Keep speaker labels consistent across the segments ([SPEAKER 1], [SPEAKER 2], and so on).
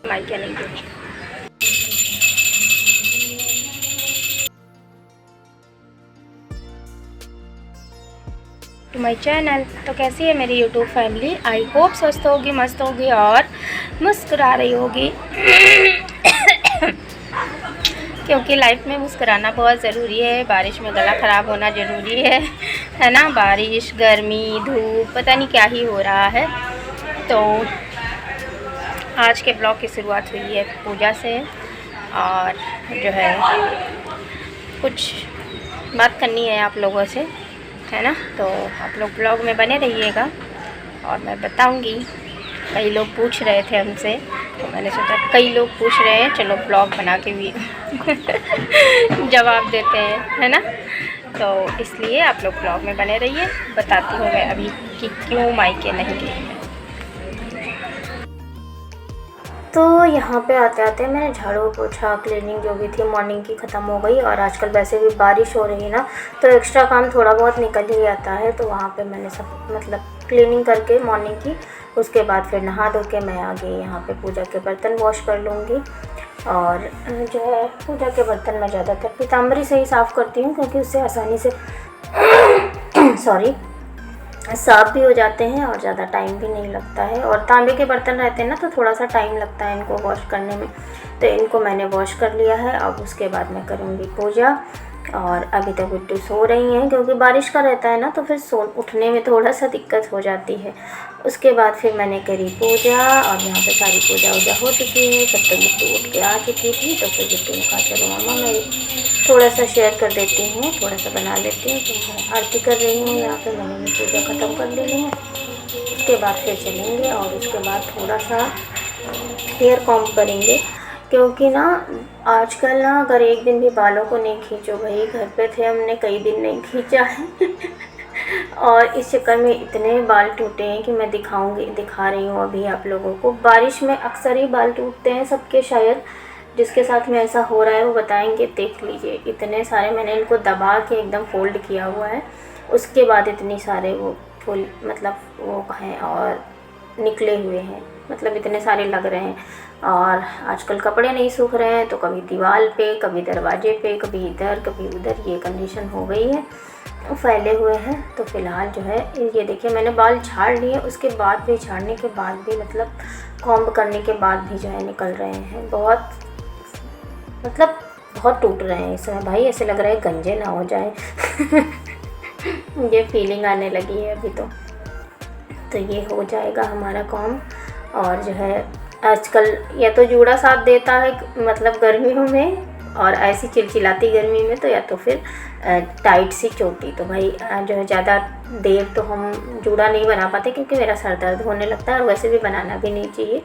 [SPEAKER 1] Mic नहीं दे to my channel. तो कैसी है मेरी यूट्यूब फैमिली? आई होप स्वस्थ होगी, मस्त होगी और मुस्कुरा रही होगी क्योंकि लाइफ में मुस्कुराना बहुत ज़रूरी है। बारिश में गला ख़राब होना ज़रूरी है ना। बारिश, गर्मी, धूप, पता नहीं क्या ही हो रहा है। तो आज के ब्लॉग की शुरुआत हुई है पूजा से और जो है कुछ बात करनी है आप लोगों से, है ना। तो आप लोग ब्लॉग में बने रहिएगा और मैं बताऊंगी। कई लोग पूछ रहे थे हमसे, तो मैंने सोचा कई लोग पूछ रहे हैं, चलो ब्लॉग बना के भी जवाब देते हैं, है ना। तो इसलिए आप लोग ब्लॉग में बने रहिए। बताती हूँ मैं अभी कि क्यों मायके नहीं गई है। तो यहाँ पे आते आते मैंने झाड़ू पोछा क्लीनिंग जो भी थी मॉर्निंग की ख़त्म हो गई। और आजकल वैसे भी बारिश हो रही है ना, तो एक्स्ट्रा काम थोड़ा बहुत निकल ही आता है। तो वहाँ पे मैंने सब मतलब क्लीनिंग करके मॉर्निंग की, उसके बाद फिर नहा धो के मैं आ गई यहाँ पे पूजा के बर्तन वॉश कर लूँगी। और जो है पूजा के बर्तन मैं ज़्यादातर पीताम्बरी से ही साफ़ करती हूँ, क्योंकि उससे आसानी से सॉरी साफ़ भी हो जाते हैं और ज़्यादा टाइम भी नहीं लगता है। और तांबे के बर्तन रहते हैं ना, तो थोड़ा सा टाइम लगता है इनको वॉश करने में। तो इनको मैंने वॉश कर लिया है। अब उसके बाद मैं करूँगी पूजा। और अभी तक बिट्टू सो रही हैं, क्योंकि बारिश का रहता है ना, तो फिर उठने में थोड़ा सा दिक्कत हो जाती है। उसके बाद फिर मैंने करी पूजा और यहाँ पे सारी पूजा वूजा हो चुकी है। तब तक बिट्टू उठ के आ चुकी थी, तो फिर बिट्टू ने कहा चलो मम्मा मैं थोड़ा सा शेयर कर देती हूँ, थोड़ा सा बना लेती हूँ। तो मैं आरती कर रही हूँ यहाँ पे, मैंने भी पूजा ख़त्म कर ली है। उसके बाद फिर चलेंगे और उसके बाद थोड़ा सा हेयर कॉम्ब करेंगे, क्योंकि ना आजकल ना अगर एक दिन भी बालों को नहीं खींचो, भाई घर पे थे हमने कई दिन नहीं खींचा है और इस चक्कर में इतने बाल टूटे हैं कि मैं दिखा रही हूँ अभी आप लोगों को। बारिश में अक्सर ही बाल टूटते हैं सबके, शायद जिसके साथ में ऐसा हो रहा है वो बताएंगे। देख लीजिए इतने सारे मैंने इनको दबा के एकदम फोल्ड किया हुआ है, उसके बाद इतनी सारे वो फुल मतलब वो हैं और निकले हुए हैं, मतलब इतने सारे लग रहे हैं। और आजकल कपड़े नहीं सूख रहे हैं, तो कभी दीवार पे, कभी दरवाजे पे, कभी इधर कभी उधर, ये कंडीशन हो गई है, फैले हुए हैं। तो फ़िलहाल जो है ये देखिए मैंने बाल झाड़ लिए, उसके बाद भी झाड़ने के बाद भी मतलब कॉम्ब करने के बाद भी जो है निकल रहे हैं, बहुत टूट रहे हैं इस समय। भाई ऐसे लग रहा है गंजे ना हो जाए ये फीलिंग आने लगी है अभी। तो ये हो जाएगा हमारा कॉम्ब। और जो है आजकल या तो जूड़ा साथ देता है मतलब गर्मियों में, और ऐसी चिलचिलाती गर्मी में तो या तो फिर टाइट सी चोटी। तो भाई जो है ज़्यादा देर तो हम जूड़ा नहीं बना पाते, क्योंकि मेरा सर दर्द होने लगता है और वैसे भी बनाना भी नहीं चाहिए।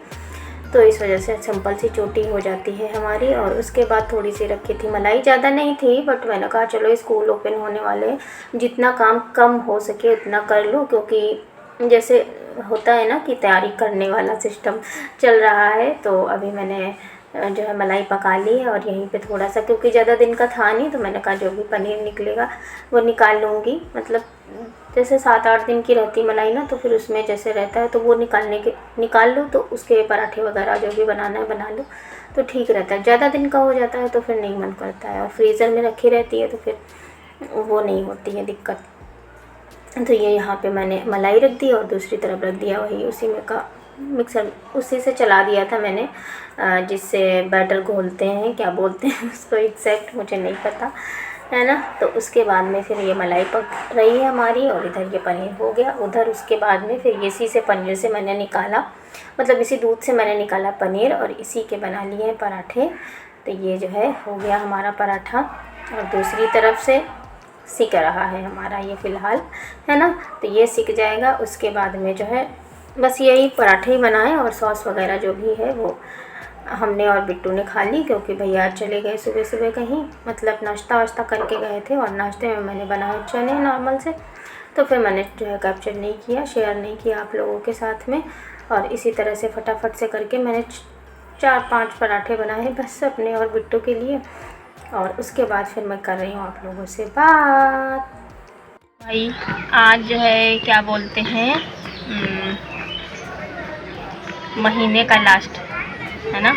[SPEAKER 1] तो इस वजह से सिंपल सी चोटी हो जाती है हमारी। और उसके बाद थोड़ी सी रखी थी मलाई, ज़्यादा नहीं थी, बट मैंने कहा चलो स्कूल ओपन होने वाले हैं, जितना काम कम हो सके उतना कर लूँ, क्योंकि जैसे होता है ना कि तैयारी करने वाला सिस्टम चल रहा है। तो अभी मैंने जो है मलाई पका ली है और यहीं पे थोड़ा सा, क्योंकि ज़्यादा दिन का था नहीं, तो मैंने कहा जो भी पनीर निकलेगा वो निकाल लूँगी। मतलब जैसे 7-8 दिन की रहती मलाई ना, तो फिर उसमें जैसे रहता है तो वो निकाल लो, तो उसके पराठे वगैरह जो भी बनाना है बना लो, तो ठीक रहता है। ज़्यादा दिन का हो जाता है तो फिर नहीं मन करता है, और फ्रीज़र में रखी रहती है तो फिर वो नहीं होती है दिक्कत। तो ये यहाँ पे मैंने मलाई रख दी और दूसरी तरफ रख दिया वही उसी में का मिक्सर, उसी से चला दिया था मैंने, जिससे बैटर घोलते हैं, क्या बोलते हैं उसको एग्जैक्ट मुझे नहीं पता, है ना। तो उसके बाद में फिर ये मलाई पक रही है हमारी, और इधर ये पनीर हो गया उधर। उसके बाद में फिर इसी से पनीर से मैंने निकाला, मतलब इसी दूध से मैंने निकाला पनीर और इसी के बना लिए हैं पराठे। तो ये जो है हो गया हमारा पराठा, और दूसरी तरफ से सिक रहा है हमारा ये फ़िलहाल, है ना। तो ये सिक जाएगा, उसके बाद में जो है बस यही पराठे ही बनाए, और सॉस वगैरह जो भी है वो हमने और बिट्टू ने खा ली, क्योंकि भैया चले गए सुबह सुबह कहीं, मतलब नाश्ता वाश्ता करके गए थे। और नाश्ते में मैंने बनाया चने नॉर्मल से, तो फिर मैंने जो है कैप्चर नहीं किया, शेयर नहीं किया आप लोगों के साथ में। और इसी तरह से फटाफट से करके मैंने 4-5 पराठे बनाए बस अपने और बिट्टू के लिए। और उसके बाद फिर मैं कर रही हूँ आप लोगों से बात। भाई आज जो है क्या बोलते हैं महीने का लास्ट, है ना।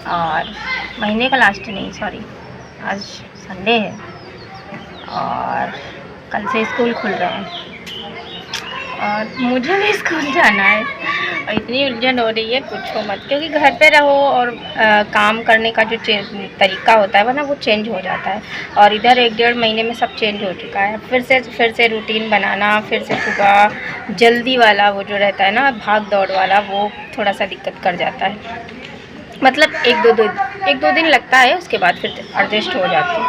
[SPEAKER 1] और महीने का लास्ट नहीं, सॉरी, आज संडे है और कल से स्कूल खुल रहे हैं और मुझे भी स्कूल जाना है। और इतनी उलझन हो रही है पूछो मत, क्योंकि घर पे रहो और काम करने का जो तरीका होता है वो ना वो चेंज हो जाता है। और इधर 1-1.5 महीने में सब चेंज हो चुका है। फिर से रूटीन बनाना, फिर से सुबह जल्दी वाला वो जो रहता है ना, भाग दौड़ वाला, वो थोड़ा सा दिक्कत कर जाता है। मतलब एक दो दिन लगता है, उसके बाद फिर एडजस्ट हो जाती है।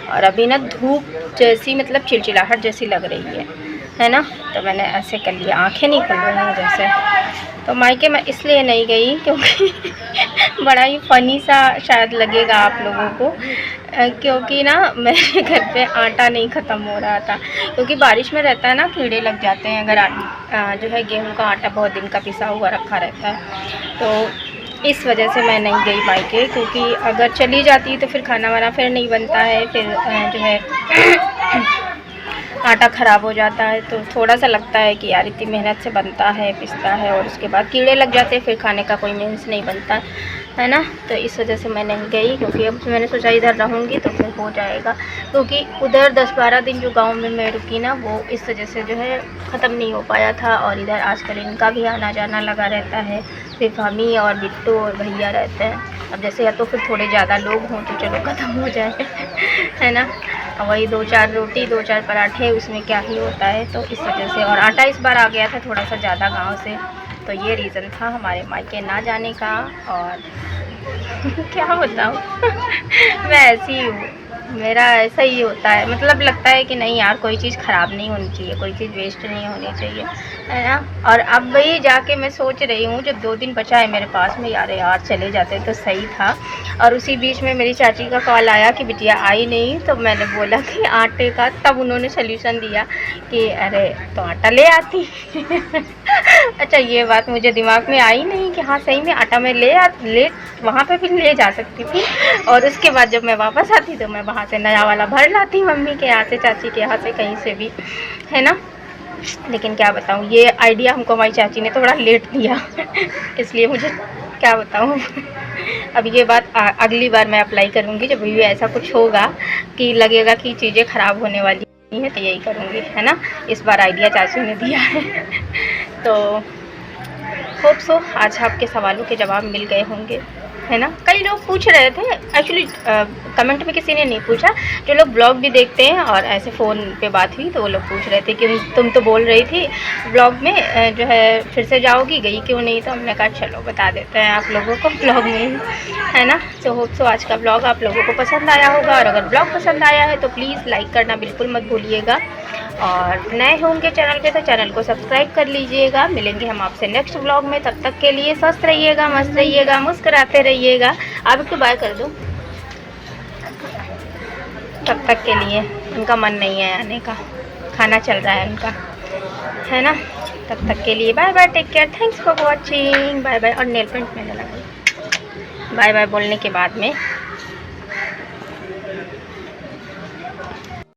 [SPEAKER 1] और अभी ना धूप जैसी, मतलब चिलचिलाहट जैसी लग रही है ना। तो मैंने ऐसे कर लिया, आंखें नहीं खुल रही हैं जैसे। तो मायके मैं इसलिए नहीं गई क्योंकि बड़ा ही फ़नी सा शायद लगेगा आप लोगों को, क्योंकि ना मेरे घर पे आटा नहीं ख़त्म हो रहा था। क्योंकि बारिश में रहता है ना, कीड़े लग जाते हैं अगर जो है गेहूं का आटा बहुत दिन का पिसा हुआ रखा रहता है। तो इस वजह से मैं नहीं गई मायके, क्योंकि अगर चली जाती तो फिर खाना वाना फिर नहीं बनता है, फिर जो है आटा ख़राब हो जाता है। तो थोड़ा सा लगता है कि यार इतनी मेहनत से बनता है, पिसता है, और उसके बाद कीड़े लग जाते हैं, फिर खाने का कोई मीन्स नहीं बनता है ना। तो इस वजह से मैं नहीं गई, क्योंकि अब मैंने सोचा इधर रहूँगी तो फिर हो जाएगा। क्योंकि उधर 10-12 दिन जो गांव में मैं रुकी ना, वो इस वजह से जो है ख़त्म नहीं हो पाया था। और इधर आजकल इनका भी आना जाना लगा रहता है, सिर्फ हम ही और बिट्टू और भैया रहते हैं। अब जैसे या तो फिर थोड़े ज़्यादा लोग हों तो चलो ख़त्म हो जाए है ना। वही 2-4 रोटी 2-4 पराठे, उसमें क्या ही होता है। तो इस वजह से, और आटा इस बार आ गया था थोड़ा सा ज़्यादा गांव से, तो ये रीज़न था हमारे मायके ना जाने का। और क्या बताऊँ मैं ऐसी ही हूँ, मेरा ऐसा ही होता है। मतलब लगता है कि नहीं यार, कोई चीज़ ख़राब नहीं होनी चाहिए, कोई चीज़ वेस्ट नहीं होनी चाहिए, है ना। और अब वही जाके मैं सोच रही हूँ, जब 2 दिन बचा है मेरे पास में, यार चले जाते तो सही था। और उसी बीच में मेरी चाची का कॉल आया कि बिटिया आई नहीं, तो मैंने बोला कि आटे का, तब उन्होंने सल्यूशन दिया कि अरे तो आटा ले आती अच्छा, ये बात मुझे दिमाग में आई नहीं कि हाँ सही में आटा मैं ले वहाँ पे भी ले जा सकती थी। और उसके बाद जब मैं वापस आती तो मैं वहाँ से नया वाला भर लाती, मम्मी के यहाँ से, चाची के यहाँ से, कहीं से भी, है ना। लेकिन क्या बताऊँ, ये आइडिया हमको हमारी चाची ने थोड़ा लेट दिया इसलिए मुझे क्या बताऊँ अब ये बात अगली बार मैं अप्लाई करूँगी, जब भी ऐसा कुछ होगा कि लगेगा कि चीज़ें ख़राब होने वाली है तो यही करूँगी, है ना। इस बार आइडिया चाची ने दिया है तो होप सो आज आपके सवालों के जवाब मिल गए होंगे, है ना। कई लोग पूछ रहे थे, एक्चुअली कमेंट में किसी ने नहीं पूछा, जो लोग ब्लॉग भी देखते हैं और ऐसे फ़ोन पे बात हुई तो वो लोग पूछ रहे थे कि तुम तो बोल रही थी ब्लॉग में जो है फिर से जाओगी, गई क्यों नहीं। तो हमने कहा चलो बता देते हैं आप लोगों को ब्लॉग में, है ना। तो होप सो आज का ब्लॉग आप लोगों को पसंद आया होगा, और अगर ब्लॉग पसंद आया है तो प्लीज़ लाइक करना बिल्कुल मत भूलिएगा। और नए होंगे चैनल पे तो चैनल को सब्सक्राइब कर लीजिएगा। मिलेंगे हम आपसे नेक्स्ट व्लॉग में, तब तक के लिए स्वस्थ रहिएगा, मस्त रहिएगा, मुस्कुराते रहिएगा। आप इसको बाय कर दो। तब तक के लिए, उनका मन नहीं है आने का, खाना चल रहा है उनका, है ना। तब तक के लिए bye bye, take care, thanks for watching, bye bye. और नेल पेंट मैंने लगाई बाय बाय बोलने के बाद में।